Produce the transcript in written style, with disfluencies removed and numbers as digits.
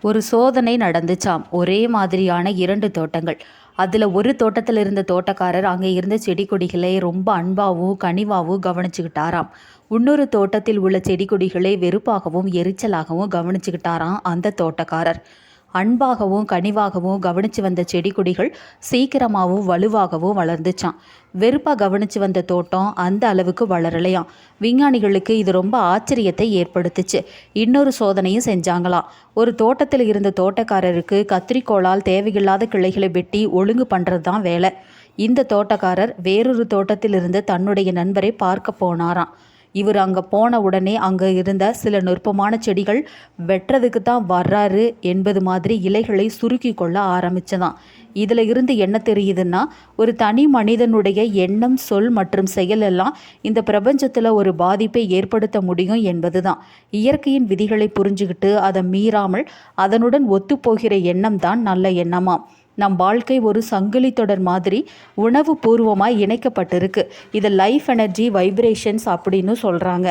ஒரு சோதனை நடந்துச்சாம். ஒரே மாதிரியான 2 தோட்டங்கள். அதில் ஒரு தோட்டத்தில் இருந்த தோட்டக்காரர் அங்கே இருந்த செடி கொடிகளை ரொம்ப அன்பாகவும் கனிவாகவும் கவனிச்சுக்கிட்டாராம். இன்னொரு தோட்டத்தில் உள்ள செடி கொடிகளை வெறுப்பாகவும் எரிச்சலாகவும் கவனிச்சுக்கிட்டாராம் அந்த தோட்டக்காரர். அன்பாகவும் கனிவாகவும் கவனிச்சு வந்த செடி கொடிகள் சீக்கிரமாகவும் வலுவாகவும் வளர்ந்துச்சான். வெறுப்பாக கவனிச்சு வந்த தோட்டம் அந்த அளவுக்கு வளரலையாம். விஞ்ஞானிகளுக்கு இது ரொம்ப ஆச்சரியத்தை ஏற்படுத்துச்சு. இன்னொரு சோதனையும் செஞ்சாங்களாம். ஒரு தோட்டத்தில் இருந்த தோட்டக்காரருக்கு கத்திரிக்கோளால் தேவையில்லாத கிளைகளை வெட்டி ஒழுங்கு பண்ணுறது தான் வேலை. இந்த தோட்டக்காரர் வேறொரு தோட்டத்தில் இருந்து தன்னுடைய நண்பரை பார்க்க போனாராம். இவர் அங்கே போன உடனே அங்கே இருந்த சில நுட்பமான செடிகள் வெட்டுறதுக்கு தான் வர்றாரு என்பது மாதிரி இலைகளை சுருக்கி கொள்ள ஆரம்பிச்சதாம். இதில் இருந்து என்ன தெரியுதுன்னா, ஒரு தனி மனிதனுடைய எண்ணம், சொல் மற்றும் செயல் எல்லாம் இந்த பிரபஞ்சத்தில் ஒரு பாதிப்பை ஏற்படுத்த முடியும் என்பது தான். இயற்கையின் விதிகளை புரிஞ்சுக்கிட்டு அதை மீறாமல் அதனுடன் ஒத்துப்போகிற எண்ணம் தான் நல்ல எண்ணமாம். நம் வாழ்க்கை ஒரு சங்கிலி தொடர் மாதிரி உணவு பூர்வமாய் இணைக்கப்பட்டிருக்கு. இது லைஃப் எனர்ஜி வைப்ரேஷன்ஸ் அப்படின்னு சொல்கிறாங்க.